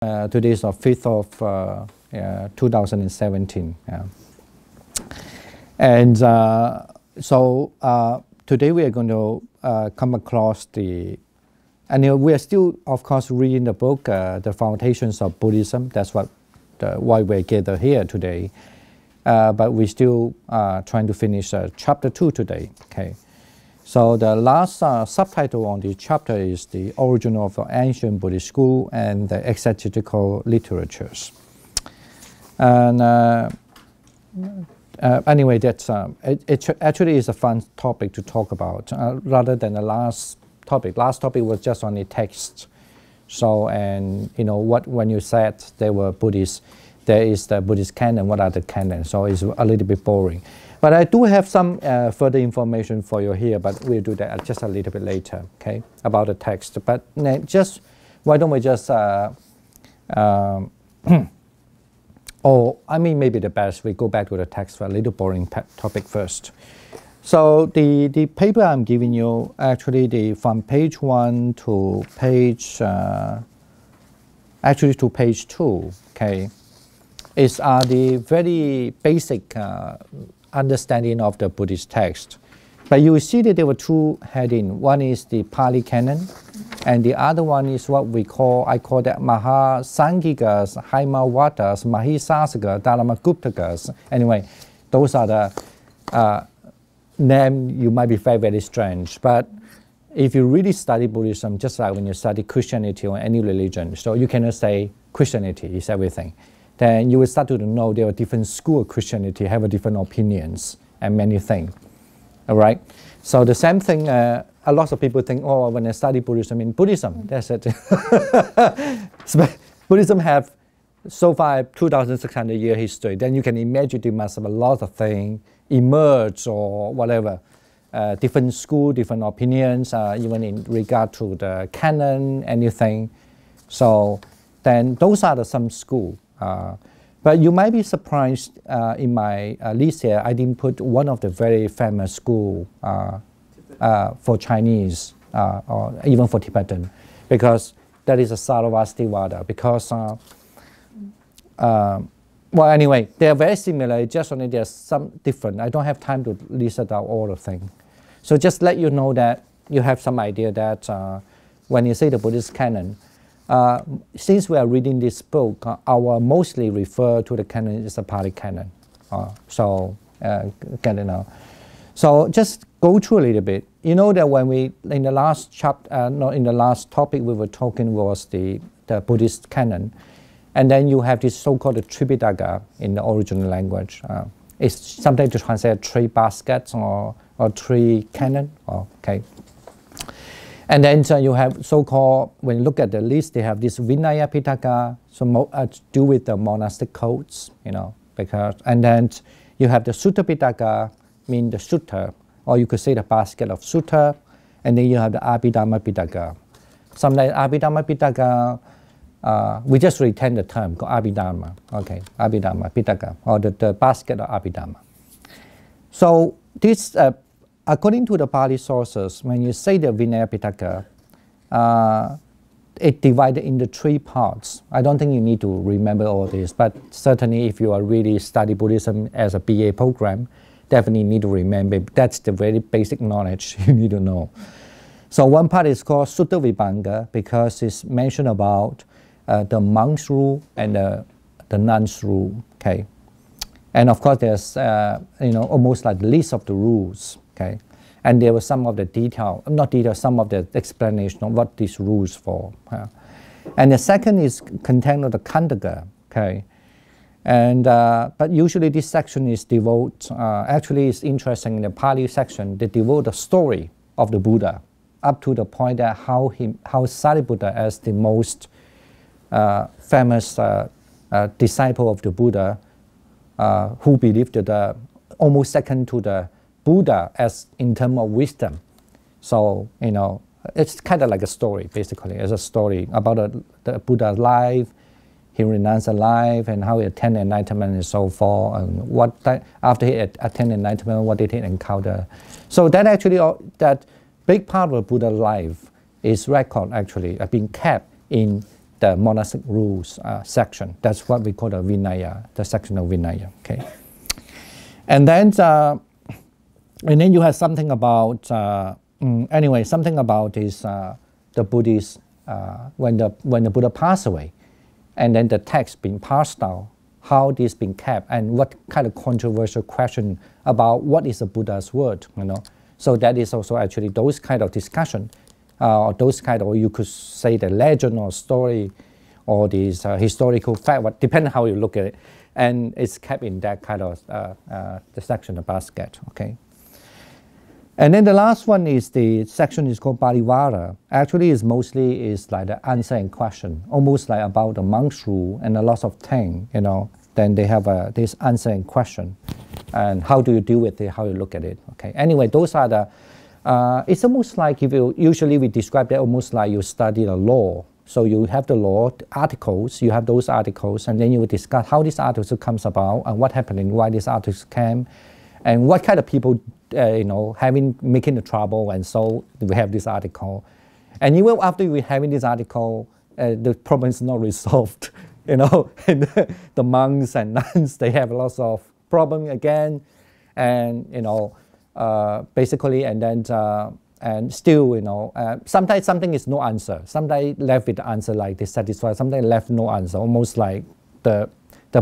Today is the 5th of 2017. Yeah. And today we are going to come across and we are still, of course, reading the book, The Foundations of Buddhism. That's why we're gathered here today. But we're still trying to finish chapter 2 today. Okay. So the last subtitle on this chapter is The Origin of Ancient Buddhist School and the Exegetical Literatures. And anyway, that's it actually is a fun topic to talk about rather than the last topic. Last topic was just on the text. So, and you know, when you said they were Buddhists, there is the Buddhist canon, what are the canons? So it's a little bit boring. But I do have some further information for you here, but we'll do that just a little bit later, okay, about the text. But just, why don't we just, or I mean maybe the best, we go back to the text for a little boring topic first. So the paper I'm giving you, actually from page 1 to page, actually to page 2, okay, is the very basic understanding of the Buddhist text. But you will see that there were two headings. One is the Pali Canon, and the other one is what I call that Mahasangikas, Haimavatas, Mahisasakas, Dharmaguptakas. Anyway, those are the names you might be very, very strange. But if you really study Buddhism, just like when you study Christianity or any religion, so you cannot say Christianity is everything. Then you will start to know there are different schools of Christianity, have different opinions and many things. All right? So the same thing, a lot of people think, oh, when I study Buddhism, in Buddhism, that's it. Buddhism have so far 2,600 year history. Then you can imagine there must have a lot of things emerge or whatever. Different schools, different opinions, even in regard to the canon, anything. So then those are some schools. But you might be surprised in my list here, I didn't put one of the very famous schools for Chinese or even for Tibetan, because that is a Sarvastivada. Because, well, anyway, they are very similar, just only there's some different. I don't have time to list out all the things. So just let you know that you have some idea that when you say the Buddhist canon, since we are reading this book, our mostly refer to the canon is the Pali canon. So just go through a little bit. You know that when we in the last chapter, not in the last topic we were talking was the Buddhist canon, and then you have this so-called Tripitaka in the original language. It's sometimes to translate three baskets or three canon. Okay. And then you have so-called, when you look at the list, they have this Vinaya Pitaka, so do with the monastic codes, you know, and then you have the Sutta Pitaka, mean the sutta, or you could say the basket of sutta, and then you have the Abhidhamma Pitaka. Sometimes Abhidhamma Pitaka, we just retain the term called Abhidhamma, okay, Abhidhamma Pitaka, or the basket of Abhidhamma. So this, according to the Pali sources, when you say the Vinaya Pitaka, it divided into 3 parts. I don't think you need to remember all this, but certainly if you are really study Buddhism as a BA program, definitely need to remember. That's the very basic knowledge you need to know. So one part is called Sutta Vibhanga because it's mentioned about the monks' rule and the nuns' rule. Okay, and of course there's you know, almost like the list of the rules. Okay, and there was some of the detail, not detail, some of the explanation of what these rules for. And the second is content of the Khandaka. Okay, and but usually this section is devote. Actually, it's interesting in the Pali section. They devote the story of the Buddha up to the point that how Sariputta, as the most famous disciple of the Buddha, who believed that almost second to the Buddha as in terms of wisdom. So, you know, it's kind of like a story, basically. It's a story about the Buddha's life, he renounced life, and how he attained enlightenment and so forth, and after he attained enlightenment, what did he encounter. So that actually, that big part of Buddha's life is record actually being kept in the monastic rules section. That's what we call the Vinaya, the section of Vinaya. Okay, and then you have something about anyway, something about is the Buddhist when the Buddha passed away, and then the text being passed down, how this being kept, and what kind of controversial question about what is the Buddha's word, you know. So that is also actually those kind of discussion, or those kind of, you could say the legend or story, or this historical fact, what depending how you look at it, and it's kept in that kind of the section of basket. Okay. And then the last one is the section is called Parivara. Actually, is mostly is like the answer and question, almost like about the monk's rule and a lot of things, you know. Then they have this answer and question, and how do you deal with it, how you look at it. Okay. Anyway, those are the. It's almost like if you usually we describe that almost like you study the law. So you have the law articles, you have those articles, and then you will discuss how this article comes about and what happened, why this article came, and what kind of people. You know, making the trouble, and so we have this article, and even after we having this article, the problem is not resolved. You know, and the monks and nuns, they have lots of problem again, and you know, basically, and then and still, you know, sometimes something is no answer. Sometimes left with the answer like dissatisfied. Sometimes left no answer, almost like the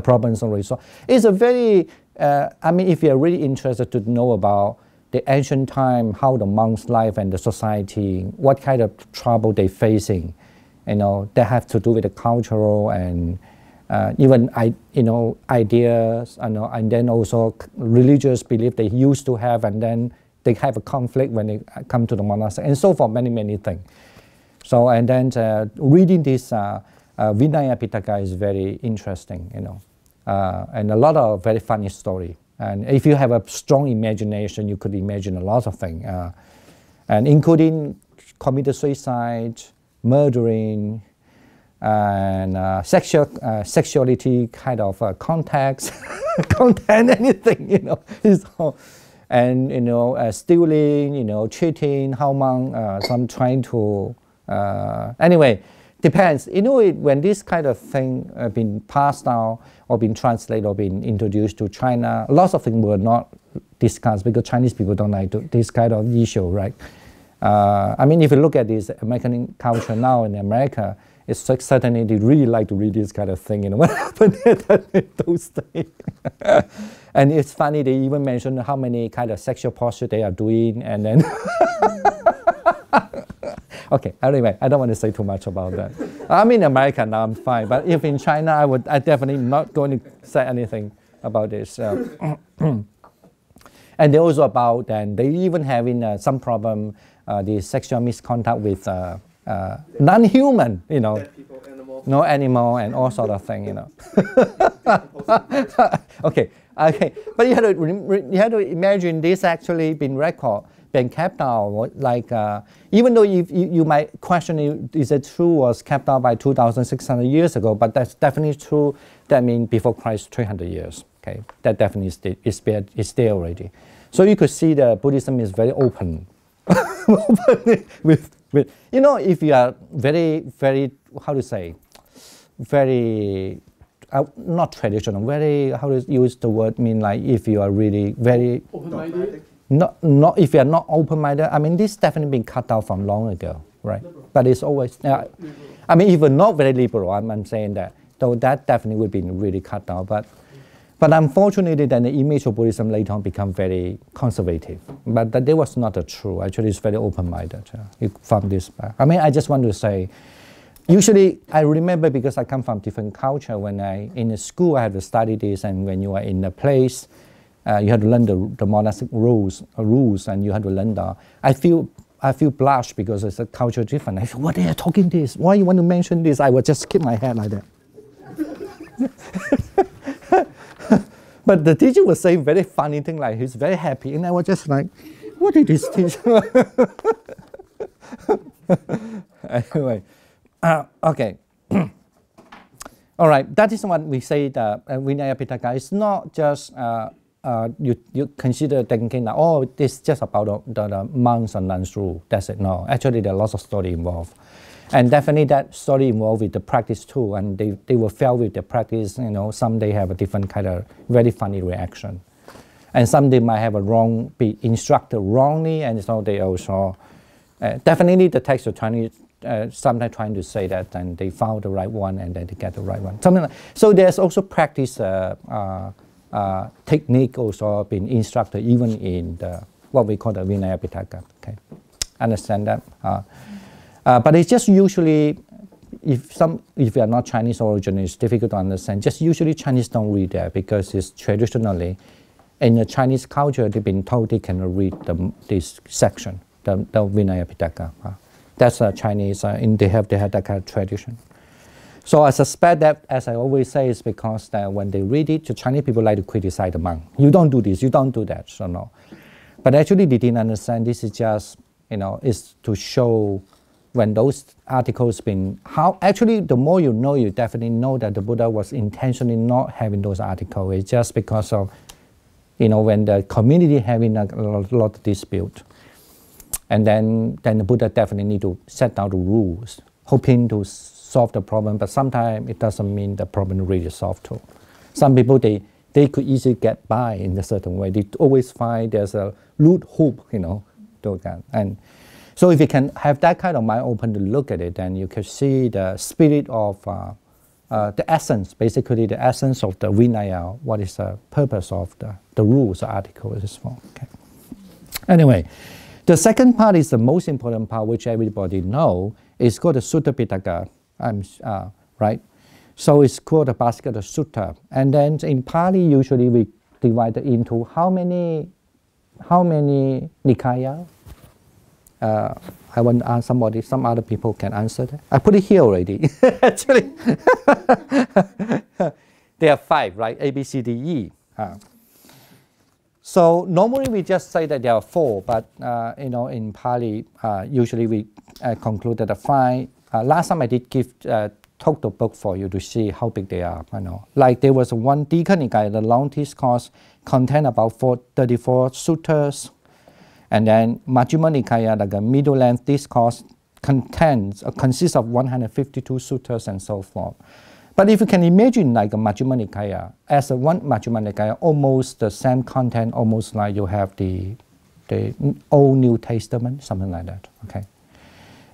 problem is not resolved. It's a very I mean, if you're really interested to know about the ancient time, how the monks' life and the society, what kind of trouble they're facing, you know, that have to do with the cultural and even ideas, you know, and then also religious belief they used to have, and then they have a conflict when they come to the monastery, and so forth, many things. So, and then reading this Vinaya Pitaka is very interesting, you know. And a lot of very funny story. And if you have a strong imagination, you could imagine a lot of things, and including committed suicide, murdering, and sexuality kind of contacts, content, anything, you know. So, and you know, stealing, you know, cheating, how among some trying to anyway. Depends. You know, when this kind of thing been passed down or been translated or been introduced to China, lots of things were not discussed because Chinese people don't like this kind of issue, right? I mean, if you look at this American culture now in America, it's certainly they really like to read this kind of thing, you know, what happened in those days. And it's funny, they even mention how many kind of sexual posture they are doing, and then okay, anyway, I don't want to say too much about that. I'm in America now, I'm fine. But if in China, I definitely not going to say anything about this. And they also about, and they even having some problem, the sexual misconduct with non-human, you know. Dead people, no animal, and all sort of thing, you know. Okay, but you have to imagine this actually been recorded. Been kept out, like even though you might question is it true was kept out by 2,600 years ago, but that's definitely true. That means before Christ 300 years. Okay, that definitely is there already. So you could see that Buddhism is very open, with you know, if you are very how to say, very not traditional, very, how to use the word, mean like if you are really very open-minded. Not if you are not open-minded. I mean, this definitely been cut out from long ago, right? Liberal. But it's always. I mean, if you're not very liberal, I'm saying that. So that definitely would be really cut out. But unfortunately, then the image of Buddhism later on become very conservative. But that was not true. Actually, it's very open-minded. From this, I mean, I just want to say. Usually, I remember because I come from different culture. When in the school, I had to study this, and when you are in a place. You have to learn the monastic rules, and you have to learn the. I feel blush because it's a culture different. I feel, what they are talking this? Why you want to mention this? I would just keep my head like that. But the teacher was saying very funny thing, like he's very happy, and I was just like, what did this teacher? Anyway, okay. All right, that is what we say. The Vinaya Pitaka is not just. You consider thinking that, oh, this is just about the monks and nuns rule. That's it. No, actually there are lots of story involved. And definitely that story involved with the practice too, and they will fail with the practice, some they have a different kind of very funny reaction. And some they might have be instructed wrongly, and so they also, definitely the text of Chinese sometimes trying to say that, and they found the right one, and then they get the right one. So there's also practice technique also being instructed even in what we call the Vinaya Pitaka. Okay, understand that? But it's just usually, if you are not Chinese origin, it's difficult to understand. Just usually Chinese don't read that because it's traditionally, in the Chinese culture, they've been told they cannot read this section, the Vinaya Pitaka. That's Chinese, they have that kind of tradition. So I suspect that, as I always say, is because that when they read it, the Chinese people like to criticize the monk. You don't do this, you don't do that, so no. But actually they didn't understand this is just, is to show when those articles actually the more you know, you definitely know that the Buddha was intentionally not having those articles. It's just because of, when the community having a lot of dispute. And then the Buddha definitely need to set down the rules, hoping to solve the problem, but sometimes it doesn't mean the problem really solved too. Some people, they could easily get by in a certain way. They always find there's a root hope, And so if you can have that kind of mind open to look at it, then you can see the spirit of the essence, basically the essence of the Vinaya, what is the purpose of the rules or articles is for. Okay. Anyway, the second part is the most important part, which everybody know. It's called the Sutta Pitaka, right? So it's called the basket of Sutta. And then in Pali, usually we divide it into how many Nikaya? I want to ask somebody, some other people can answer that. I put it here already. Actually, there are 5, right? A, B, C, D, E. So normally we just say that there are 4, but in Pali, usually we conclude that the 5. Last time I did took the book for you to see how big they are. Like there was one Dika Nikaya, the long discourse, contain about 34 suttas. And then Majjhima Nikaya, like a middle length discourse, consists of 152 suttas and so forth. But if you can imagine like a Majjhima Nikaya, as a one Majjhima Nikaya, almost the same content, almost like you have the Old New Testament, something like that. Okay.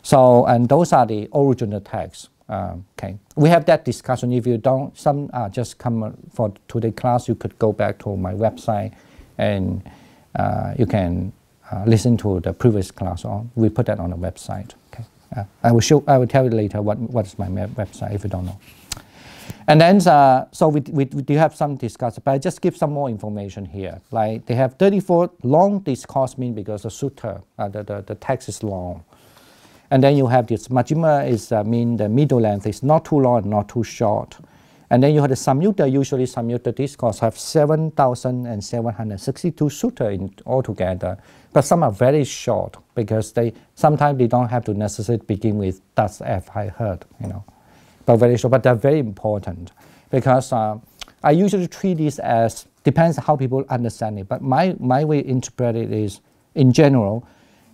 So, and those are the original texts. Okay. We have that discussion. If you don't, just come for today's class, you could go back to my website and you can listen to the previous class on. We put that on the website. Okay. I will tell you later what is my website if you don't know. And then, so we do have some discussion, but I just give some more information here. Like they have 34 long discourse mean because the sutta, the text is long. And then you have this Majjhima is mean the middle length is not too long and not too short. And then you have the Samyutta, usually Samyutta discourse have 7,762 sutta in altogether. But some are very short because sometimes they don't have to necessarily begin with thus have I heard, But very short, but they're very important because I usually treat this as, depends how people understand it, but my way to interpret it is, in general,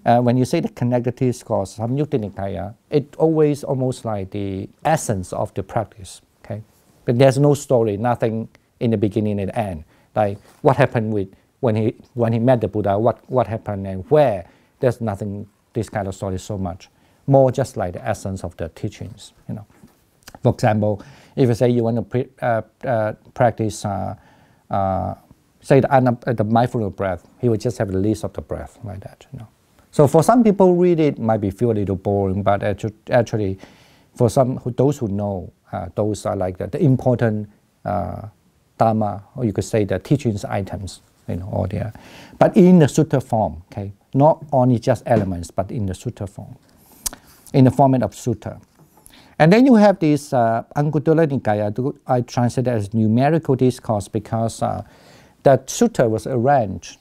when you say the connected discourse, Samyutta Nikaya, it always almost like the essence of the practice, okay? But there's no story, nothing in the beginning and the end. Like what happened with when he met the Buddha, what happened and where, there's nothing, this kind of story so much. More just like the essence of the teachings, For example, if you say you want to practice, say the mindfulness breath, he would just have the list of the breath like that. So for some people read it might feel a little boring, but actually, for those who know, those are like the important dharma, or you could say the teachings items, all there. But in the sutta form, okay, not only just elements, but in the sutta form, in the format of sutta. And then you have this Anguttara Nikaya. I translate it as numerical discourse because that sutta was arranged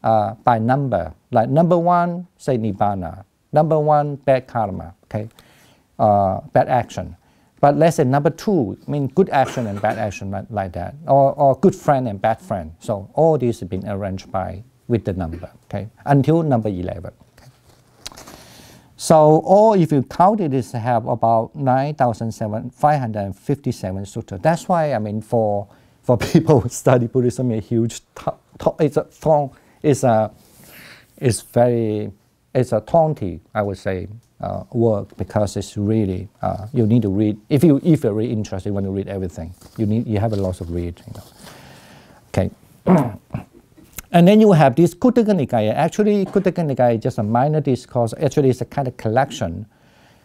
by number. Like number 1, say Nibbana. Number 1, bad karma, okay, bad action. But let's say number 2, good action and bad action like that, or good friend and bad friend. So all these have been arranged with the number, okay, until number 11. Okay. So, or if you count it, it have about 9,557 sutta. That's why, I mean, for people who study Buddhism, a huge, it's a taunty, I would say, work, because it's really, you need to read, if you're really interested, you want to read everything, you have a lot of read, Okay. And then you have this Khuddaka Nikaya. Actually, Khuddaka Nikaya is just a minor discourse. Actually, it's a kind of collection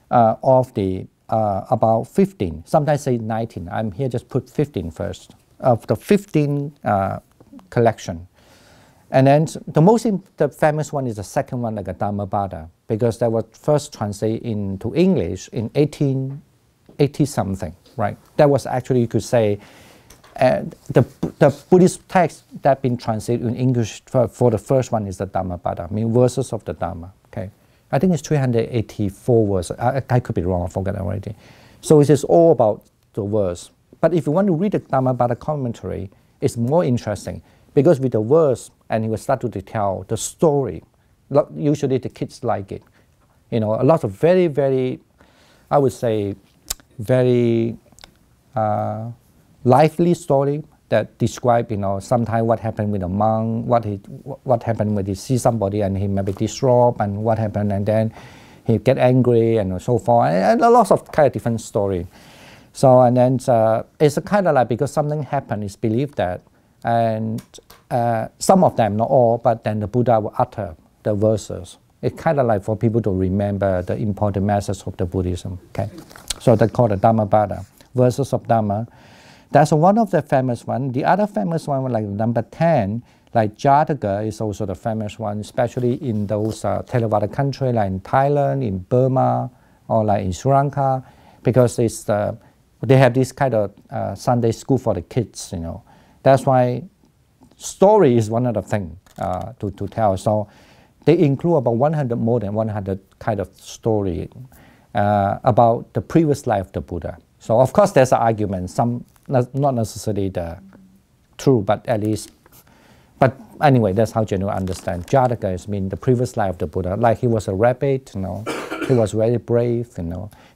of the about 15, sometimes say 19. I'm here just put 15 first, of the 15 collection. And then the famous one is the second one, like a Dhammadipa, because that was first translated into English in 1880 something, right? That was actually, you could say, the Buddhist text that been translated in English for the first one is the Dhammadipa, mean verses of the Dhamma. Okay, I think it's 384 verses. I could be wrong. I forgot already. So it is all about the verse. But if you want to read the Dhammadipa commentary, it's more interesting, because with the verse, and he will start to tell the story. Usually the kids like it. A lot of very, very, I would say, very lively story that describe, sometimes what happened with a monk, what happened when he see somebody and he maybe disrobe, and what happened, and then he get angry and so forth, and lots of kind of different story. So, and then it's a kind of like, because something happened, it's believed that, and some of them, not all, but then the Buddha will utter the verses. It's kind of like for people to remember the important message of the Buddhism. Okay, so they call the Dhammadipa, verses of Dhamma. That's one of the famous ones. The other famous one, like number 10, like Jataka, is also the famous one, especially in those Theravada countries, like in Thailand, in Burma, or like in Sri Lanka, because it's they have this kind of Sunday school for the kids. That's why story is one of the things to tell. So they include about more than 100 kind of story about the previous life of the Buddha. So of course there's an argument, some not necessarily the true, but at least, but anyway, that's how general understand. Jataka is mean the previous life of the Buddha, like he was a rabbit, he was very brave,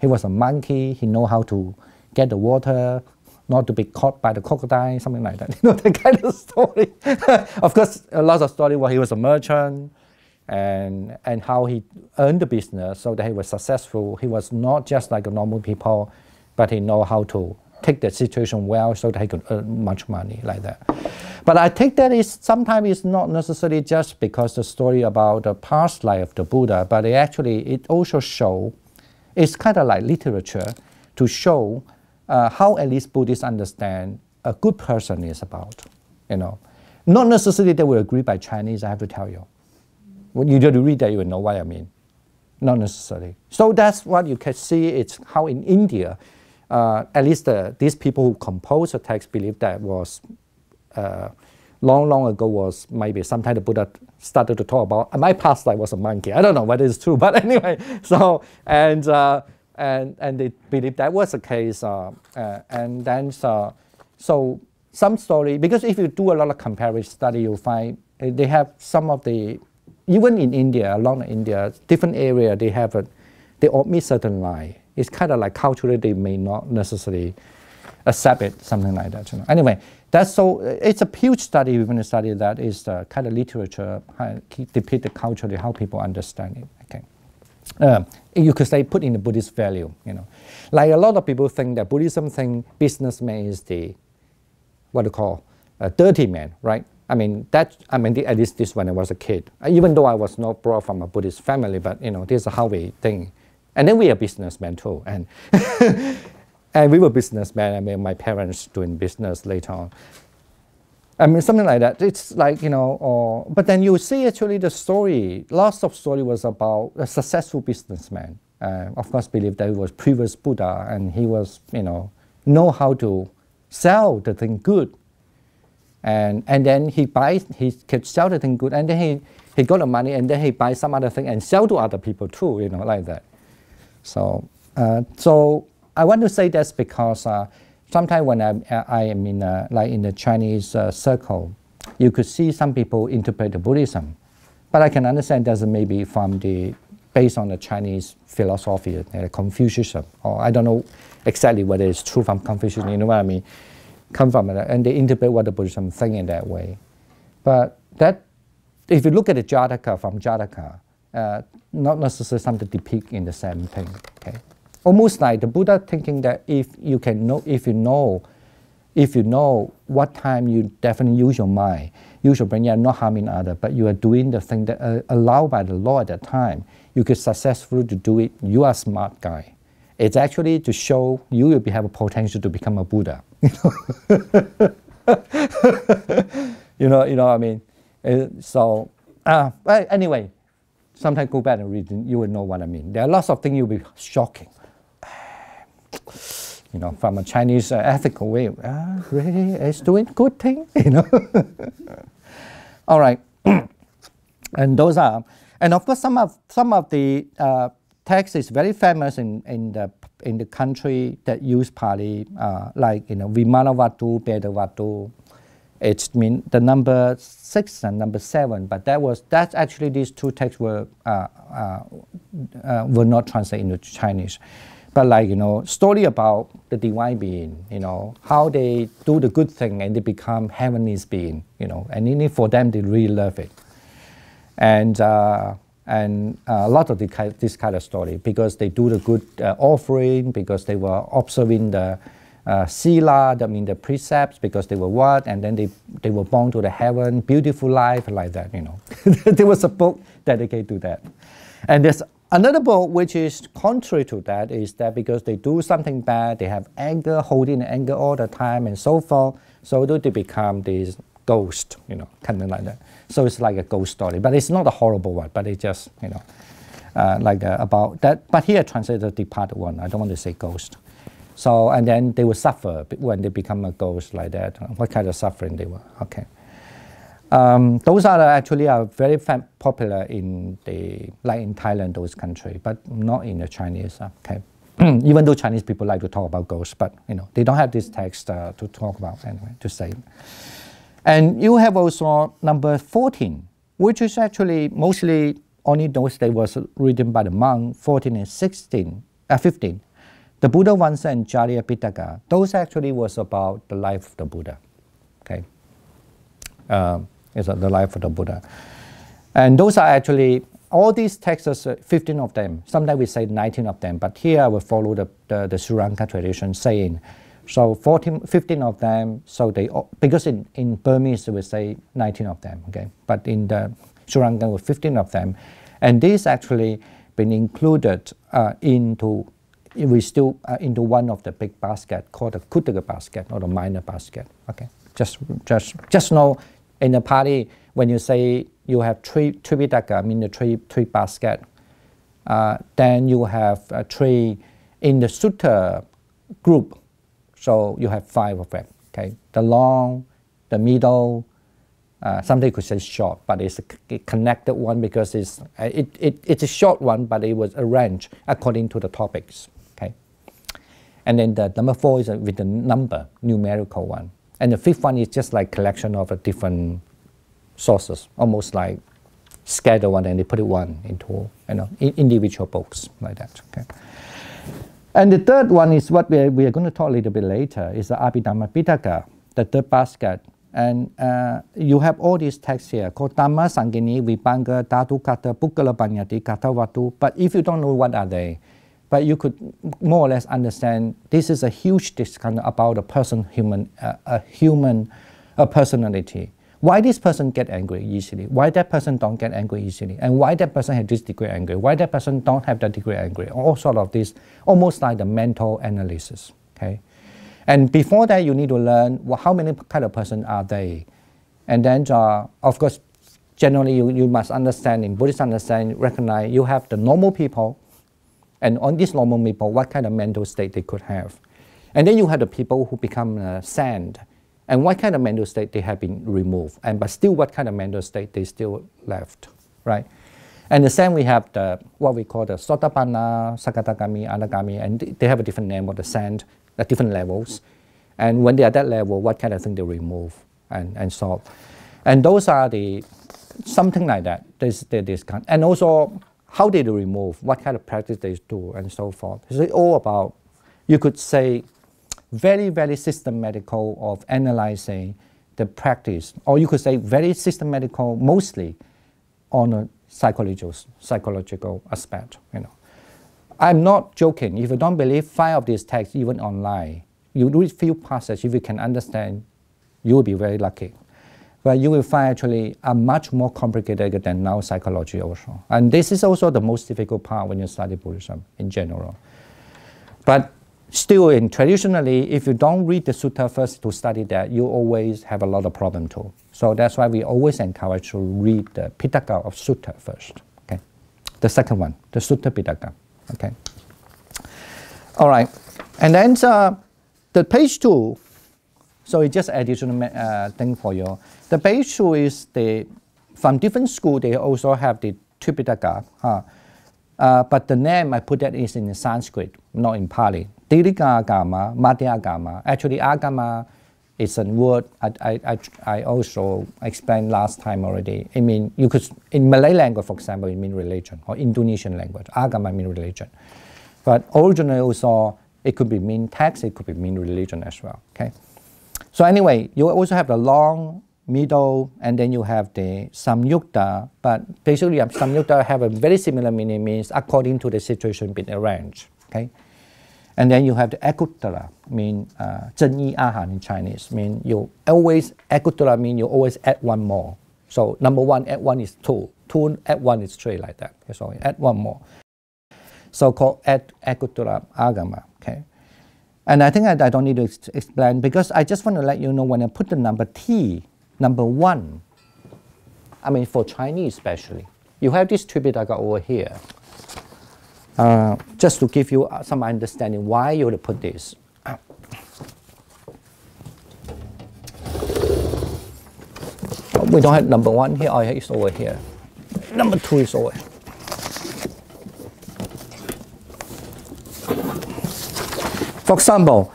he was a monkey, he know how to get the water, not to be caught by the crocodile, something like that. That kind of story. Of course, a lot of story where he was a merchant, and how he earned the business so that he was successful. He was not just like a normal people, but he know how to take the situation well so that he could earn much money like that. But I think that is sometimes it's not necessarily just because the story about the past life of the Buddha, but it also show, it's kind of like literature to show how at least Buddhists understand a good person is about. Not necessarily they will agree by Chinese, I have to tell you. When you read that, you will know what I mean. Not necessarily. So that's what you can see. It's how in India, at least these people who composed the text believe that was long ago was maybe sometime the Buddha started to talk about my past life was a monkey. I don't know whether it's true, but anyway. So and they believe that was the case. And then so some story, because if you do a lot of comparative study, you'll find they have some of the, even in India, along India, different area they omit certain lie. It's kind of like culturally they may not necessarily accept it, something like that. Anyway, it's a huge study. We're going to study that is the kind of literature depict the culturally how people understand it. Okay, you could say put in the Buddhist value. Like a lot of people think that Buddhism think businessman is the what you call a dirty man, right? at least this when I was a kid. Even though I was not brought from a Buddhist family, but this is how we think. And then we are businessmen too, and and we were businessmen. My parents doing business later on. Something like that. It's like but then you see actually the story. Lots of story was about a successful businessman. Of course, believe that he was previous Buddha, and he was know how to sell the thing good. And then he could sell the thing good, and then he got the money, and then he buys some other thing and sell to other people too, like that. So I want to say that's because sometimes when I am in in the Chinese circle, you could see some people interpret the Buddhism, but I can understand that's maybe from the based on the Chinese philosophy, Confucianism, or I don't know exactly whether it's true from Confucianism, you know what I mean, come from it, and they interpret what the Buddhism thing in that way. But that, if you look at the Jataka from Jataka, not necessarily something to depict in the same thing. Okay, almost like the Buddha thinking that if you know what time you definitely use your mind, use your brain, you are not harming others, but you are doing the thing that allowed by the law at that time, you could successfully to do it. You are a smart guy. It's actually to show you will have a potential to become a Buddha. You know what I mean. But anyway, sometimes go back and read, you will know what I mean. There are lots of things you'll be shocking. You know, from a Chinese ethical way, really, it's doing good thing, you know. All right, and those are, and of course, some of the text is very famous in the country that use Pali, like Vimanavatu, Bedavatu. It's the number 6 and number 7, but that's actually these two texts were not translated into Chinese. But like, story about the divine being, how they do the good thing and they become heavenly being, and for them they really love it. And a lot of this kind of story, because they do the good offering, because they were observing the sila, that means the precepts, because they were what, and then they were born to the heaven, beautiful life, like that, There was a book dedicated to that. And there's another book which is contrary to that, is that because they do something bad, they have anger, holding anger all the time and so forth, so they become these ghosts, kind of like that. So it's like a ghost story, but it's not a horrible one, but it's just, about that. But here I translated the departed one. I don't want to say ghost. So, and then they will suffer when they become a ghost like that. What kind of suffering they were, okay. Those are actually very popular in in Thailand, those countries, but not in the Chinese, okay. Even though Chinese people like to talk about ghosts, but they don't have this text to talk about anyway, to say. And you have also number 14, which is actually mostly only those that was written by the monk, 14 and 15. The Buddha once and Jariya Pitaka, those actually was about the life of the Buddha, okay. Is the life of the Buddha. And those are actually, all these texts, 15 of them, sometimes we say 19 of them, but here I will follow the Sri Lanka tradition saying, so 15 of them, so they, because in Burmese we say 19 of them, okay, but in the Sri Lanka with 15 of them, and these actually been included into one of the big basket called the Kutaka basket or the minor basket, okay. Just know in the Pali, when you say you have three Pitaka, I mean the three basket, then you have three in the Sutta group, so you have 5 of them, okay. The long, the middle, somebody could say short, but it's a connected one because it's a short one, but it was arranged according to the topics, okay. And then the number 4 is with the number, numerical one. And the 5th one is just like collection of different sources, almost like scatter one and they put it one into individual books like that. Okay. And the 3rd one is what we are going to talk a little bit later, is the Abhidhamma Pitaka, the 3rd basket. And you have all these texts here called Dhamma Sangini, Vipanga, Dhatu Kata, Pukkala Panyati, Kata Vatu. But if you don't know what are they, but you could more or less understand this is a huge discussion about a personality. Why this person get angry easily? Why that person don't get angry easily? And why that person have this degree angry? Why that person don't have that degree angry? All sort of this, almost like the mental analysis. Okay, and before that you need to learn how many kind of person are they, and then of course, generally you must understand in Buddhist understanding, recognize you have the normal people. And on these normal people, what kind of mental state they could have. And then you have the people who become sand, and what kind of mental state they have been removed, but still what kind of mental state they still left, right? And the same we have what we call the Sotapanna, Sakadagami, Anagami, and they have a different name of the sand at different levels. And when they are at that level, what kind of thing they remove and solve. And those are something like that, this kind. And also, how they remove, what kind of practice they do, and so forth. It's all about, you could say, very, very systematical of analyzing the practice, or you could say very systematical, mostly on a psychological aspect. I'm not joking. If you don't believe 5 of these texts, even online, you read few passages, if you can understand, you will be very lucky. But you will find actually are much more complicated than now psychology also. And this is also the most difficult part when you study Buddhism in general. But still, traditionally, if you don't read the sutta first to study that, you always have a lot of problem too. So that's why we always encourage to read the Pitaka of sutta first. Okay, the second one, the Sutta Pitaka. Okay. All right, and then the page 2. So it's just additional thing for you. The page 2 is from different schools. They also have the Tripitaka. But the name I put that is in Sanskrit, not in Pali. Tirika Agama, Madhya Agama. Actually, Agama is a word I also explained last time already. I mean, you could, in Malay language, for example, it means religion, or Indonesian language, Agama means religion. But originally also, it could be mean text, it could be mean religion as well. Okay. So anyway, you also have the long, middle, and then you have the samyukta. But basically, samyukta have a very similar meaning, means according to the situation being arranged. Okay. And then you have the akuttara, mean 正一阿含 in Chinese, mean you always, akuttara mean you always add one more. So number 1 add 1 is 2, 2 add 1 is 3, like that. So add one more. So called akuttara agama. Okay. And I think I don't need to explain, because I just want to let you know when I put the number T, number 1, I mean for Chinese especially, you have this Tripitaka over here. Just to give you some understanding why you would put this. We don't have number 1 here, it's over here. Number 2 is over here. For example,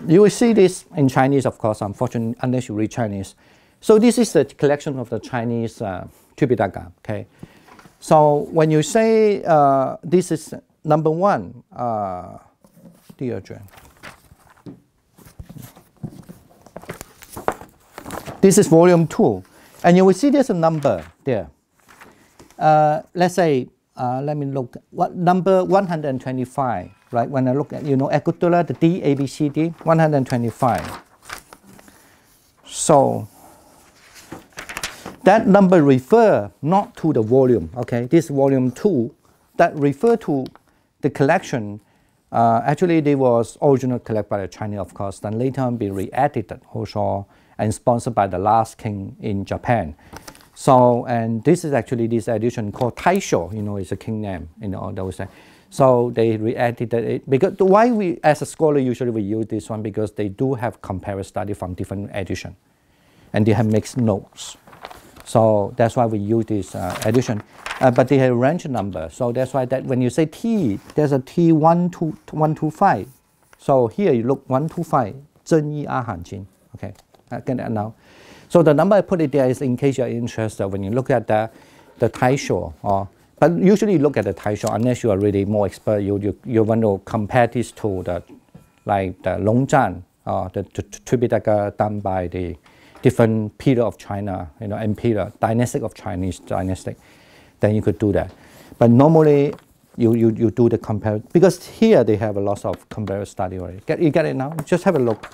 you will see this in Chinese, of course, unfortunately, unless you read Chinese. So this is the collection of the Chinese Tripitaka, okay? So when you say this is number 1, dear John, this is volume 2, and you will see there's a number there. Let's say, let me look, what number 125, right? When I look at, Akuttara, the D, A, B, C, D, 125. So that number refer not to the volume, okay? This volume 2, that refer to the collection. Actually, they was originally collected by the Chinese, of course, then later on be re-edited also and sponsored by the last king in Japan. So, and this is actually this edition called Taisho, it's a king name, those. So they re-edited it, because why we, as a scholar, usually we use this one, because they do have comparative study from different editions, and they have mixed notes. So that's why we use this edition. But they have a range number. So that's why that when you say T, there's a T 125. So here you look 125. 正一阿含经. Okay, I get that now. So the number I put it there is in case you're interested when you look at the Taisho. But usually you look at the Taisho unless you are really more expert. You want to compare this to the Longzhan, the Tripitaka done by the different period of China, empire, dynastic of Chinese dynastic, then you could do that. But normally, you do the compare, because here they have a lot of comparative study already. You get it now? Just have a look.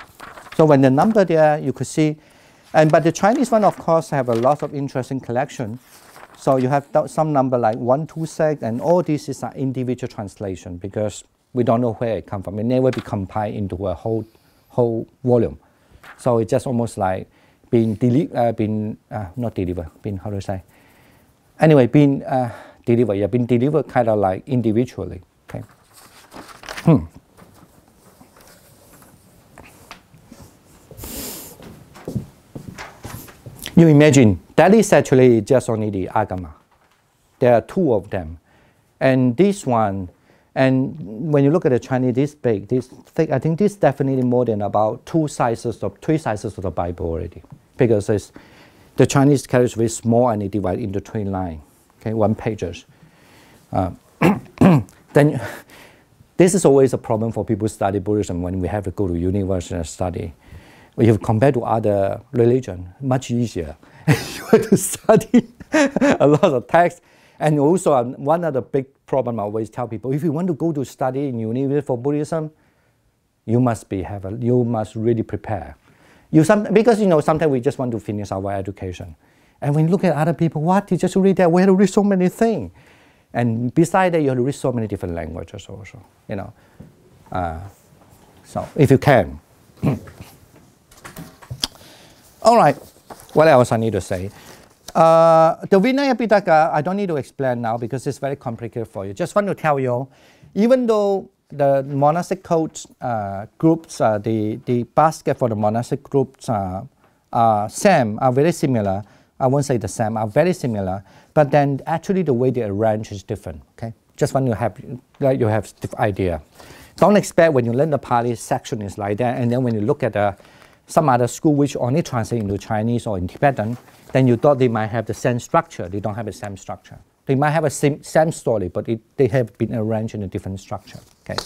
So when the number there, you could see, but the Chinese one, of course, have a lot of interesting collection. So you have some number like 126, and all this is an individual translation, because we don't know where it comes from. It never be compiled into a whole volume. So it's just almost like being not delivered, being, how do I say? Anyway, being delivered, yeah, being delivered kind of like individually, okay? You imagine, that is actually just only the Agama. There are 2 of them. And this one, and when you look at the Chinese, this big, this thick, I think this definitely more than about 3 sizes of the Bible already. Because the Chinese characters are very small and they divide into 3 lines, okay, 1 pages. then this is always a problem for people who study Buddhism when we have to go to university and study. If you compare to other religion, much easier. You have to study a lot of text. And also one of the big problem I always tell people, if you want to go to study in university for Buddhism, you must really prepare. Because sometimes we just want to finish our education. And when you look at other people, what? You just read that, we have to read so many things. And besides that, you have to read so many different languages also, So if you can. All right, what else I need to say? The Vinaya Pitaka, I don't need to explain now because it's very complicated for you. Just want to tell you, even though the monastic codes groups, the basket for the monastic groups same, are very similar. I won't say the same, are very similar, but then actually the way they arrange is different, okay? Just want to have, you have the idea. Don't expect when you learn the Pali section is like that, and then when you look at some other school which only translate into Chinese or in Tibetan, then you thought they might have the same structure. They don't have the same structure. They might have a same story, but they have been arranged in a different structure, okay?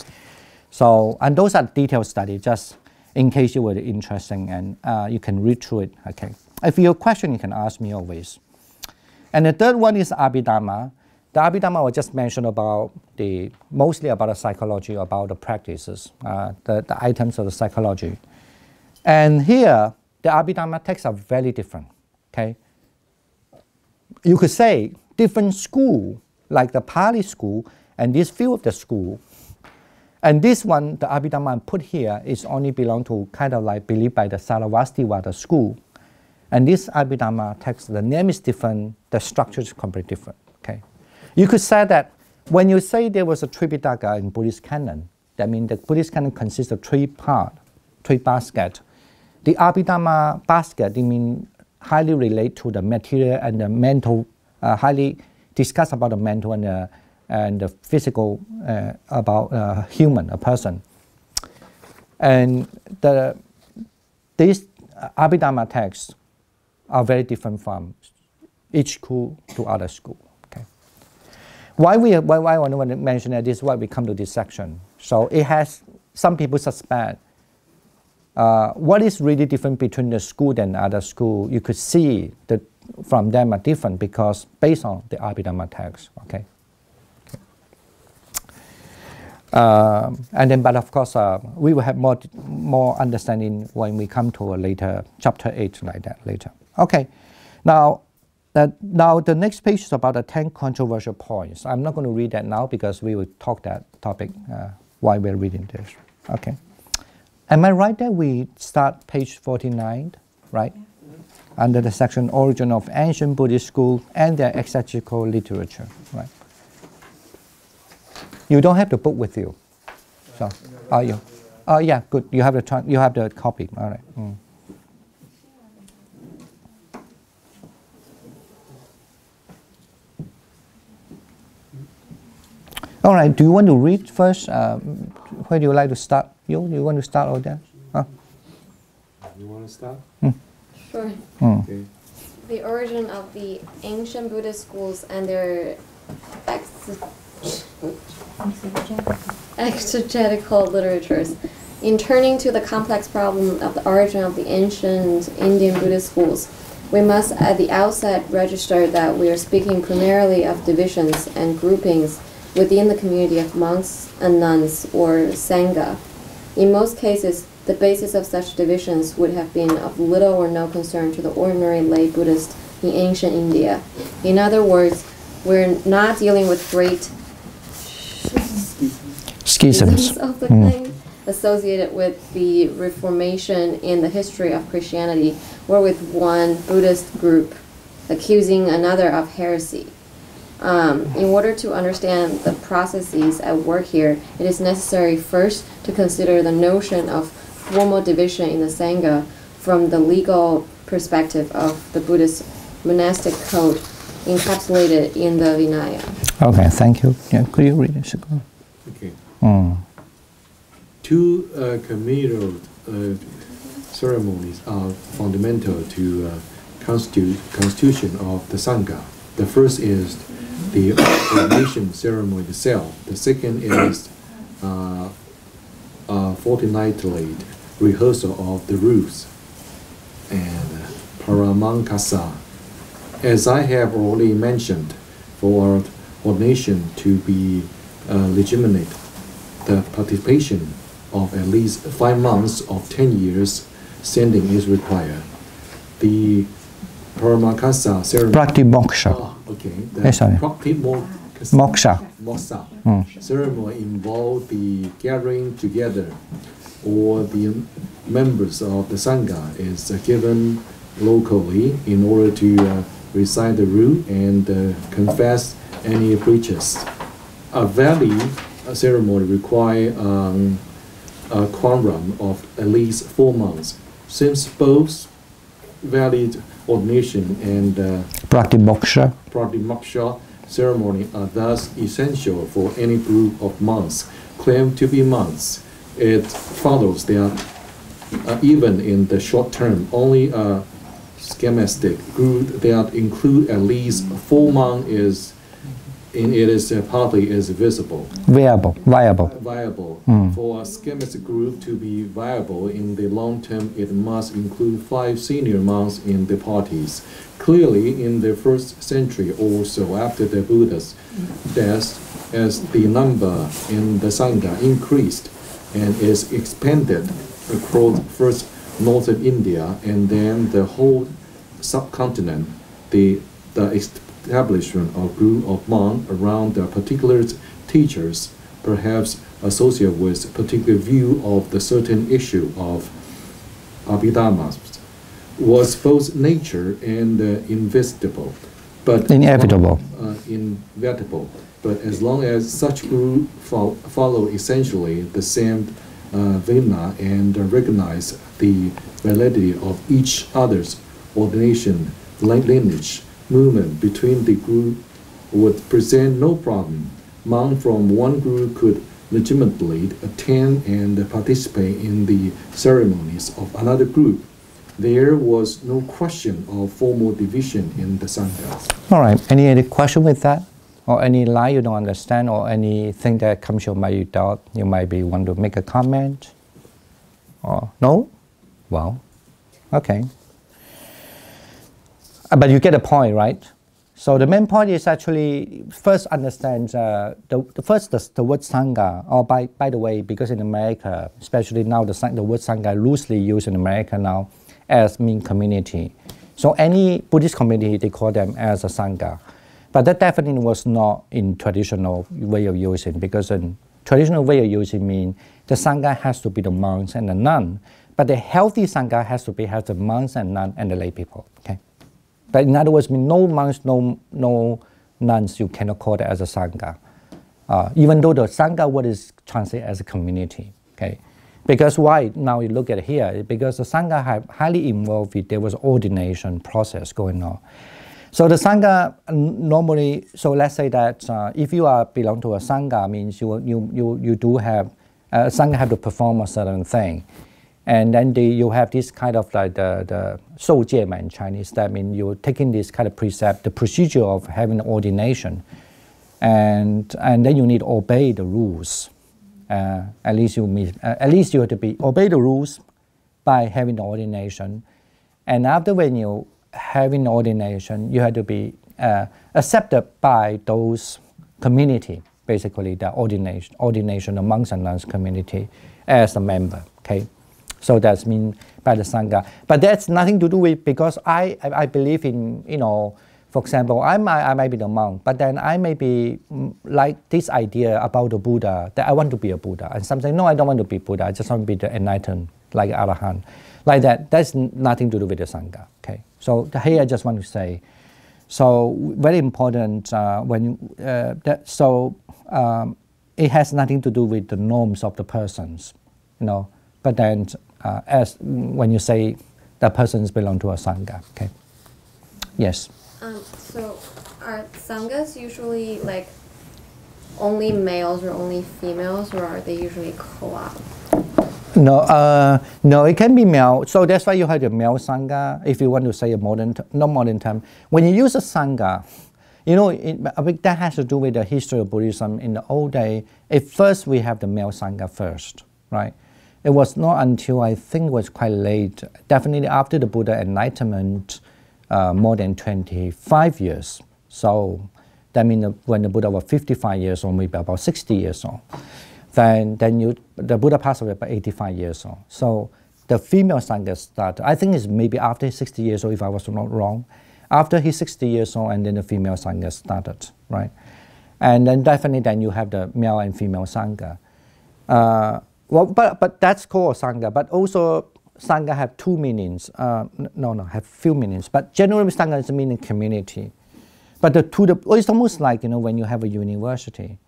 So, and those are detailed studies, just in case you were interested, and you can read through it, okay? If you have a question, you can ask me always. And the third one is Abhidhamma. The Abhidhamma was just mentioned about mostly about the psychology, about the practices, the items of the psychology. And here, the Abhidhamma texts are very different, okay? You could say different school, like the Pali school, and this few of the school. And this one, the Abhidhamma I put here, is only belong to kind of like believed by the Sarasvati school. And this Abhidhamma text, the name is different, the structure is completely different, okay? You could say that when you say there was a Tripitaka in Buddhist canon, that means the Buddhist canon consists of three baskets. The Abhidhamma basket, they mean highly relate to the material and the mental, highly discuss about the mental and the physical, about human, a person. And these Abhidhamma texts are very different from each school to other school. Okay. Why I want to mention that this is why we come to this section. So it has, some people suspect what is really different between the school and other school. You could see that from them are different because based on the Abhidhamma text. Okay. And then, but of course, we will have more understanding when we come to a later chapter 8 like that later. Okay, now the next page is about the 10 controversial points. I'm not going to read that now because we will talk that topic while we're reading this. Okay, am I right that we start page 49, right? Mm-hmm. Under the section Origin of Ancient Buddhist School and their Exegetical Literature, right? You don't have the book with you, so are you? Oh yeah, good. You have the copy. All right. Mm. All right. Do you want to read first? Where do you like to start? You want to start over there? Huh? You want to start? Sure. Okay. The origin of the ancient Buddhist schools and their exegetical literatures. In turning to the complex problem of the origin of the ancient Indian Buddhist schools, we must at the outset register that we are speaking primarily of divisions and groupings within the community of monks and nuns, or Sangha. In most cases, the basis of such divisions would have been of little or no concern to the ordinary lay Buddhist in ancient India. In other words, we're not dealing with great schisms of the kind associated with the Reformation in the history of Christianity, or with one Buddhist group accusing another of heresy. In order to understand the processes at work here, it is necessary first to consider the notion of formal division in the Sangha from the legal perspective of the Buddhist monastic code encapsulated in the Vinaya. Okay, thank you. Yeah, could you read it? Okay. Two communal ceremonies are fundamental to constitution of the Sangha. The first is the ordination ceremony itself. The second is fortnightly rehearsal of the rules and paramankasa. As I have already mentioned, for ordination to be legitimate, the participation of at least 5 months of 10 years standing is required. The paramankasa ceremony. Pratimoksha. Okay. The Moksha. ceremony involved the gathering together, or the members of the Sangha is given locally in order to recite the rule and confess any breaches. A valid ceremony requires a quorum of at least 4 months. Since both valid ordination and Pratimoksha ceremony are thus essential for any group of monks claimed to be monks, it follows that even in the short term, only a schematic group that include at least 4 monks is partly is visible. Viable. For a schematic group to be viable in the long term, it must include 5 senior monks in the parties. Clearly, in the 1st century or so after the Buddha's death, as the number in the Sangha increased and is expanded across first northern India and then the whole subcontinent, the establishment of group of monks around the particular teachers, perhaps associated with particular view of the certain issue of Abhidhamma, was both nature and inevitable. But Inevitable. But as long as such group follow essentially the same vina and recognize the validity of each other's ordination lineage, movement between the group would present no problem. Monks from one group could legitimately attend and participate in the ceremonies of another group. There was no question of formal division in the Sangha. All right. Any other question with that? Or any line you don't understand, or anything that comes to your mind you thought you might be want to make a comment? Or no? Well, okay. But you get the point, right? So the main point is actually first understand the word Sangha. Or by the way, because in America, especially now the word Sangha loosely used in America now as mean community. So any Buddhist community, they call them as a Sangha. But that definitely was not in traditional way of using, because in traditional way of using means the Sangha has to be the monks and the nun. But the healthy Sangha has to have the monks and nuns and the lay people. Okay. But in other words, no monks, no nuns, you cannot call it as a Sangha. Even though the Sangha word is translated as a community. Okay. Because why now you look at it here? Because the Sangha have highly involved with, there was ordination process going on. So the Sangha normally, so let's say that if you belong to a Sangha, means you do have, Sangha have to perform a certain thing. And then you have this kind of like the 受戒 in Chinese. That means you're taking this kind of precept, the procedure of having ordination, and then you need to obey the rules. At least you have to obey the rules by having the ordination, and after when you having ordination, you have to be accepted by those community, basically the ordination, the monks and nuns community as a member. Okay. So that's mean by the Sangha. But that's nothing to do with, because I believe in, for example, I might be the monk, but then I may be like this idea about the Buddha, that I want to be a Buddha. And some say, no, I don't want to be Buddha, I just want to be the enlightened, like Arahant. Like that, that's nothing to do with the Sangha. Okay. So here I just want to say, so very important it has nothing to do with the norms of the persons, but then as when you say the persons belong to a Sangha. Okay. Yes. So are Sanghas usually like only males or only females, or are they usually co-op? No, it can be male. So that's why you have the male Sangha. If you want to say a modern term, when you use a Sangha, You know, I think that has to do with the history of Buddhism. In the old day, at first we have the male Sangha first, right? It was not until I think it was quite late, definitely after the Buddha enlightenment, more than 25 years. So that means when the Buddha was 55 years old, maybe about 60 years old, then the Buddha passed away about 85 years old. So the female Sangha started. I think it's maybe after 60 years old, if I was not wrong. After he's 60 years old, and then the female Sangha started, right? And then definitely then you have the male and female Sangha. Well, but that's called Sangha. But also Sangha have two meanings. Have few meanings. But generally Sangha is meaning community. But it's almost like, you know, when you have a university.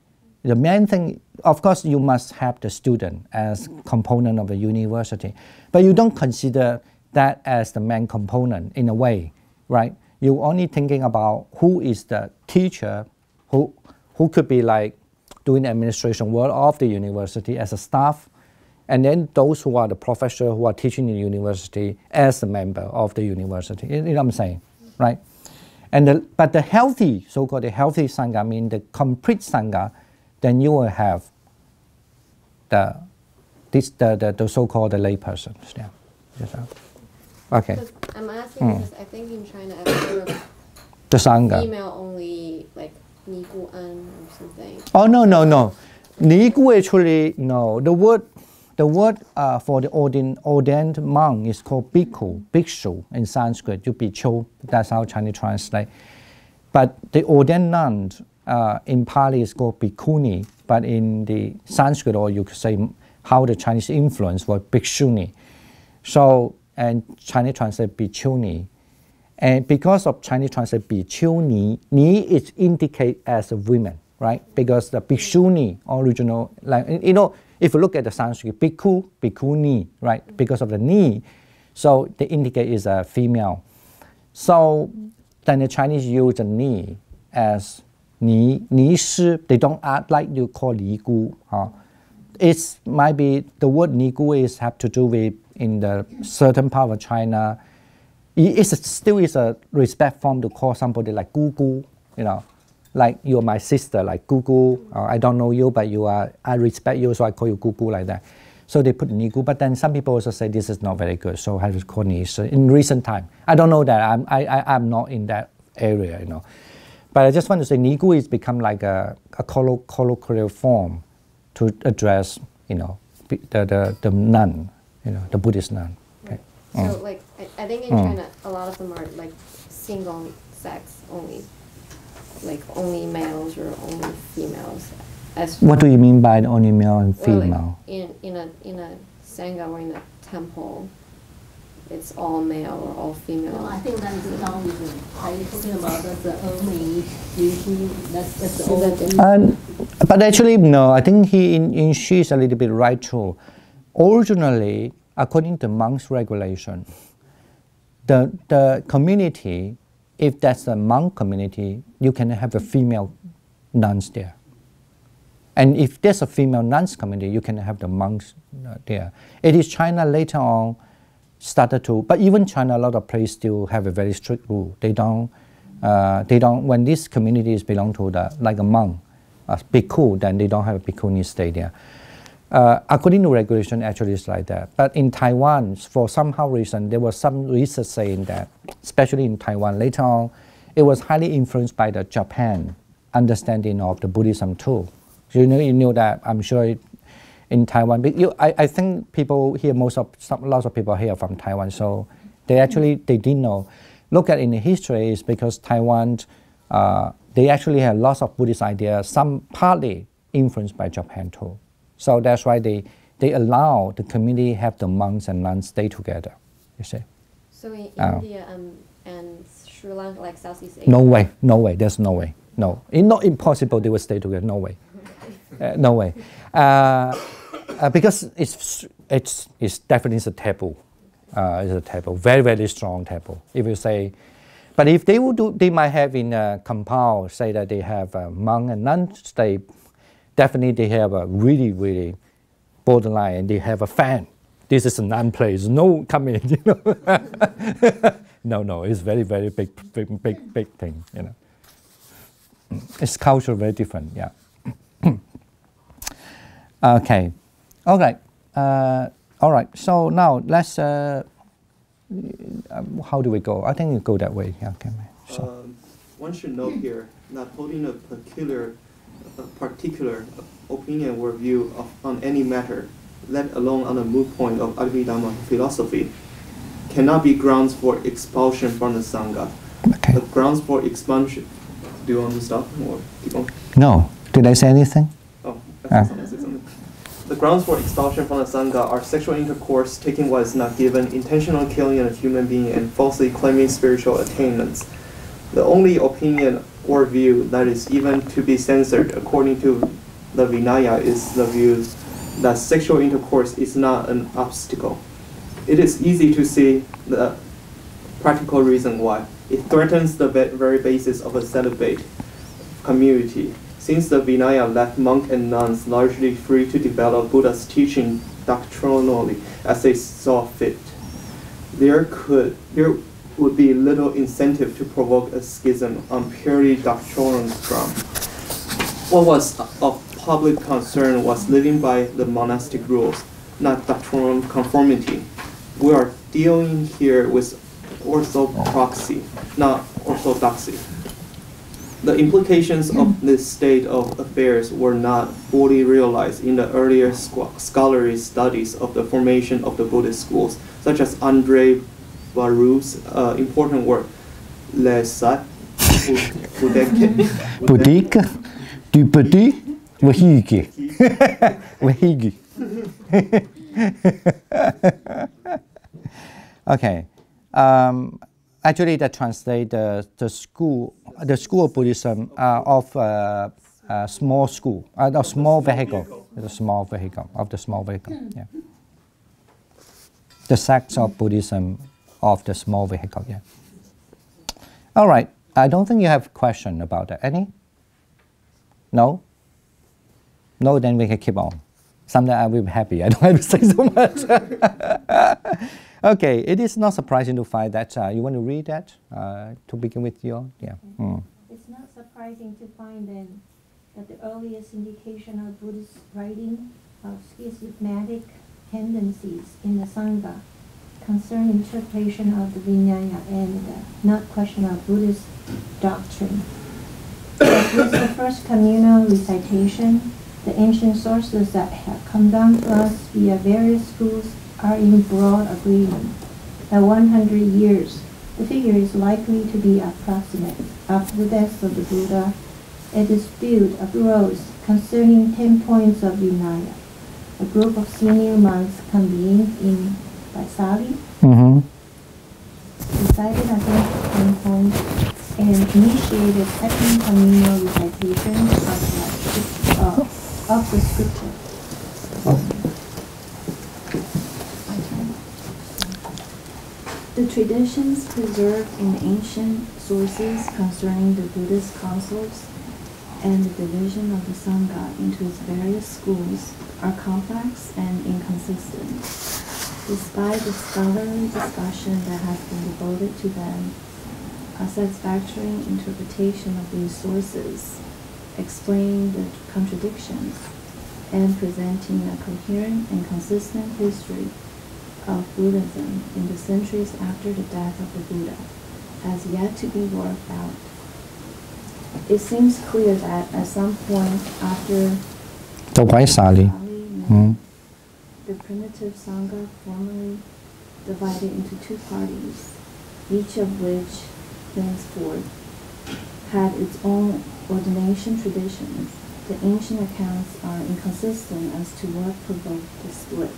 The main thing, of course, you must have the student as component of a university. But you don't consider that as the main component in a way, right? You're only thinking about who is the teacher, who could be like doing the administration work of the university as a staff, and then those who are the professors who are teaching in the university as a member of the university. You know what I'm saying, right? But the healthy, so-called the healthy Sangha, mean the complete Sangha, then you will have the so-called the lay persons. Yeah. Yes, okay. I'm asking because I think in China I've heard of the Sangha. Female only, like Ni Gu An or something. Oh no. Ni Gu actually no. The word for the ordained monk is called bhikkhu, bhikshu in Sanskrit. You bhikkhu. That's how Chinese translate. But the ordained nun in Pali is called bhikkhuni. But in the Sanskrit, or you could say how the Chinese influence was bhikshuni. So and Chinese translate bhikkshuni. And because of Chinese translate bhikkshuni, ni is indicate as a woman, right? Because the bhikshuni original, like, you know, if you look at the Sanskrit, bhikkhu, bhikkhuni, right? Because of the ni, so the indicate is a female. So then the Chinese use the ni as ni shi. They don't act like you call li gu. It might be the word ni gu is have to do with in the certain part of China. It still is a respect form to call somebody like gu gu, you know, like you're my sister, like gu gu. I don't know you, but I respect you, so I call you gu gu like that. So they put ni gu, but then some people also say this is not very good, so I just call ni shi in recent time. I don't know that. I'm not in that area, you know. But I just want to say ni gu is become like a colloquial form to address, you know, the nun, you know, the Buddhist nun. Okay. So like I think in China a lot of them are like single sex only, like only males or only females. What do you mean by only male and female? Well, like in a sangha or in a temple, it's all male or all female. No, I think that is wrong. Are you talking about the only usually that's the only? But actually no, I think she's a little bit right too. Originally, according to monks' regulation, the community, if that's a monk community, you can have a female nuns there. And if there's a female nuns community, you can have the monks there. It is China later on started to, but even China, a lot of places still have a very strict rule. They don't, when these communities belong to like a monk, a bhikkhu, then they don't have a bhikkhuni stay there. According to regulation, actually it's like that. But in Taiwan, for somehow reason, there was some research saying that, especially in Taiwan, later on, it was highly influenced by the Japan understanding of the Buddhism too. So you know that, I'm sure in Taiwan, but I think people here, lots of people here from Taiwan, so they didn't know. Look at in the history is because Taiwan, they actually have lots of Buddhist ideas, some partly influenced by Japan too. So that's why they allow the community have the monks and nuns stay together, you see. So in India and Sri Lanka, like Southeast Asia? No way, there's no way. No, it's not impossible they will stay together, no way. No way. Because it's definitely a taboo. It's a taboo, very, very strong taboo. If you say, but if they would do, they might have in a compound, say that they have a monk and nun stay, definitely they have a really, really borderline, and they have a fan. This is a nun place, no coming, you know. No, it's very, very big thing, you know. It's culture very different, yeah. Okay, all right. All right, so now let's, how do we go? I think we go that way, yeah, okay. So. One should note here, not holding a particular opinion or view on any matter, let alone on the moot point of Abhidhamma philosophy, cannot be grounds for expulsion from the Sangha. Okay. The grounds for expulsion. Do you want to stop or keep on? No. Did I say anything? Oh, I said something. The grounds for expulsion from the Sangha are sexual intercourse, taking what is not given, intentional killing of a human being, and falsely claiming spiritual attainments. The only opinion or view that is even to be censored according to the Vinaya is the view that sexual intercourse is not an obstacle. It is easy to see the practical reason why. It threatens the very basis of a celibate community, since the Vinaya left monks and nuns largely free to develop Buddha's teaching doctrinally as they saw fit. There would be little incentive to provoke a schism on purely doctrinal grounds. What was of public concern was living by the monastic rules, not doctrinal conformity. We are dealing here with orthopraxy, not orthodoxy. The implications of this state of affairs were not fully realized in the earlier scholarly studies of the formation of the Buddhist schools, such as André Varro's important work, Les Sat Bouddhique, du petit, Wahigi. Wahigi. Okay. Actually, that translate the school of Buddhism of a small school, a small vehicle, the small vehicle of the small vehicle. Yeah. The sects of Buddhism of the small vehicle. Yeah. All right. I don't think you have a question about that. Any? No. No. Then we can keep on. Someday I will be happy. I don't have to say so much. Okay, it is not surprising to find that. You want to read that to begin with? Yeah. Mm. It's not surprising to find then that the earliest indication of Buddhist writing of schismatic tendencies in the Sangha concern interpretation of the Vinaya and not question of Buddhist doctrine. With the first communal recitation, the ancient sources that have come down to us via various schools are in broad agreement that 100 years, the figure is likely to be approximate. After the death of the Buddha, a dispute arose concerning 10 points of Vinaya. A group of senior monks convened in Vaisali, decided against the 10 points, and initiated second communal recitation of the scripture. The traditions preserved in the ancient sources concerning the Buddhist councils and the division of the Sangha into its various schools are complex and inconsistent. Despite the scholarly discussion that has been devoted to them, a satisfactory interpretation of these sources, explaining the contradictions, and presenting a coherent and consistent history of Buddhism in the centuries after the death of the Buddha has yet to be worked out. It seems clear that at some point after the Vaisali, the primitive Sangha formally divided into two parties, each of which thenceforth had its own ordination traditions. The ancient accounts are inconsistent as to what provoked the split.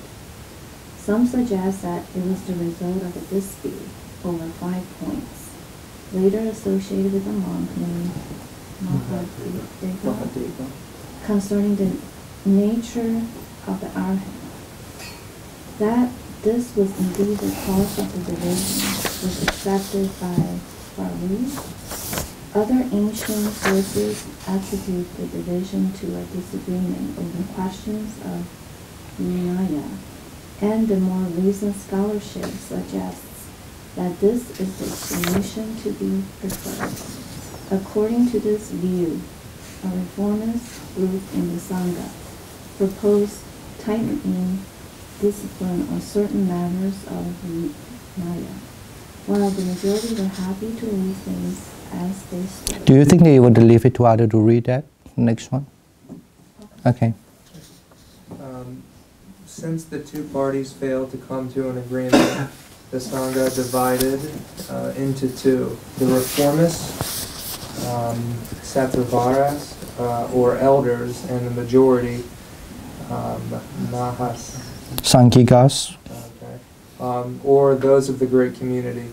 Some suggest that it was the result of a dispute over 5 points, later associated with a monk named Dhammadipa, concerning the nature of the arhat. That this was indeed the cause of the division was accepted by Varro. Other ancient sources attribute the division to a disagreement over questions of Vinaya, and the more recent scholarship suggests that this is the explanation to be preferred. According to this view, a reformist group in the Sangha proposed tightening discipline on certain matters of Maya, while the majority were happy to leave things as they stood. Do you think they want to leave it to others to read that? Next one? Okay. Since the two parties failed to come to an agreement, the Sangha divided into two. The reformists, Sattvaras, or elders, and the majority, Mahas. Sankikas. Okay. Or those of the great community.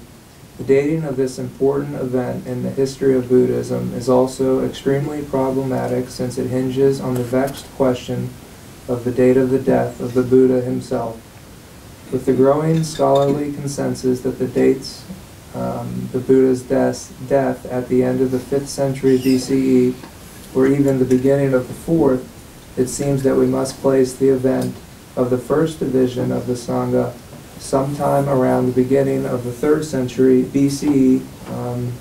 The dating of this important event in the history of Buddhism is also extremely problematic since it hinges on the vexed question of the date of the death of the Buddha himself. With the growing scholarly consensus that the dates the Buddha's death at the end of the 5th century BCE, or even the beginning of the 4th, it seems that we must place the event of the first division of the Sangha sometime around the beginning of the 3rd century BCE,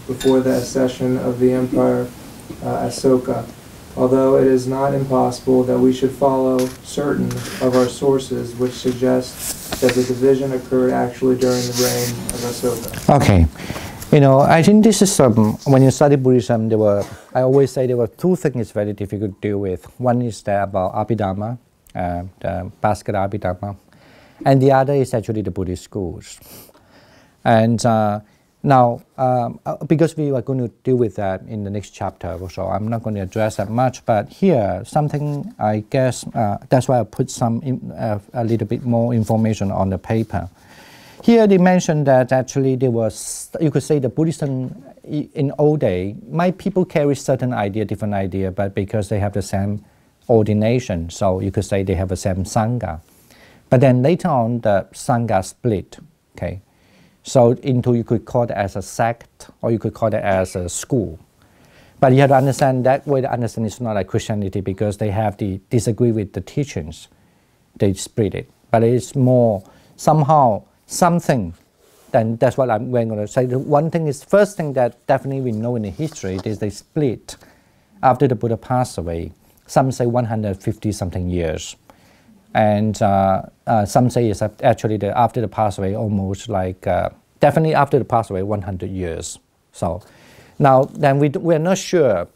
before the accession of the Emperor Asoka. Although it is not impossible that we should follow certain of our sources which suggest that the division occurred actually during the reign of Asoka. Okay. You know, I think this is, when you study Buddhism, I always say there were two things very difficult to deal with. One is about Abhidhamma, the basket Abhidhamma, and the other is actually the Buddhist schools. And now, because we are going to deal with that in the next chapter, so I'm not going to address that much, but here, something I guess, that's why I put a little bit more information on the paper. Here they mentioned that actually there was, you could say the Buddhism in old day, people carry certain idea, different idea, but because they have the same ordination, so you could say they have the same Sangha. But then later on, the Sangha split, okay? So you could call it as a sect, or you could call it as a school. But you have to understand that way to understand it's not like Christianity, because they have the disagree with the teachings. They split it. But it's more somehow something, then that's what I'm going to say. The one thing is, first thing that definitely we know in the history is they split after the Buddha passed away. Some say 150 something years. And some say it's actually after the pass away, almost like, definitely after the pass away, 100 years. So now, then we're not sure.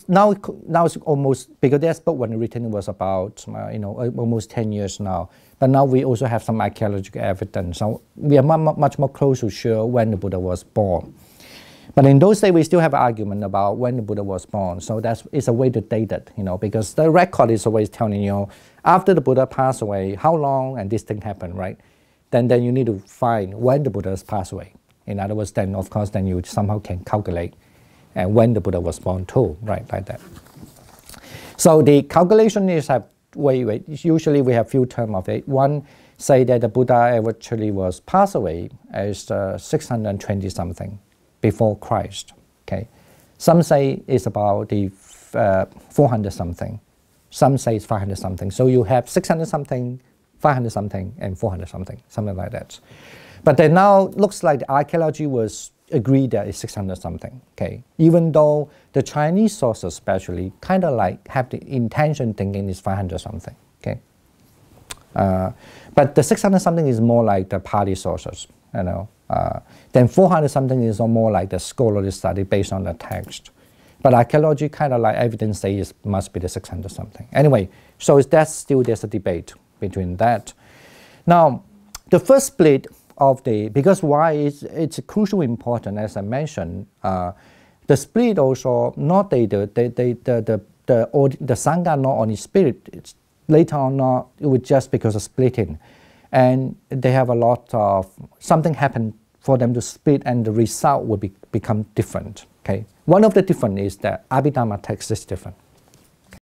Now it's almost, because their book when written was about, almost 10 years now. But now we also have some archaeological evidence. So we are much more close to sure when the Buddha was born. But in those days, we still have an argument about when the Buddha was born. So it's a way to date it, because the record is always telling you, after the Buddha passed away, how long and this thing happened, right? Then you need to find when the Buddha passed away. In other words, then of course, then you somehow can calculate and when the Buddha was born too, right, like that. So the calculation is usually we have few terms of it. One say that the Buddha actually was passed away as 620 something. Before Christ, okay. Some say it's about the 400 something. Some say it's 500 something. So you have 600 something, 500 something, and 400 something, something like that. But then now looks like the archaeology was agreed that it's 600 something, okay. Even though the Chinese sources especially kind of like have the intention thinking it's 500 something, okay. But the 600 something is more like the Pali sources, then 400 something is more like the scholarly study based on the text. But archaeology kind of like evidence says it must be the 600 something. Anyway, so there's a debate between that. Now, the first split of because why it's crucially important, as I mentioned, the split also not the Sangha not only split, it's later on not, it was just because of splitting. And they have a lot of, something happened for them to split and the result will become different, okay. One of the different is that Abhidhamma text is different,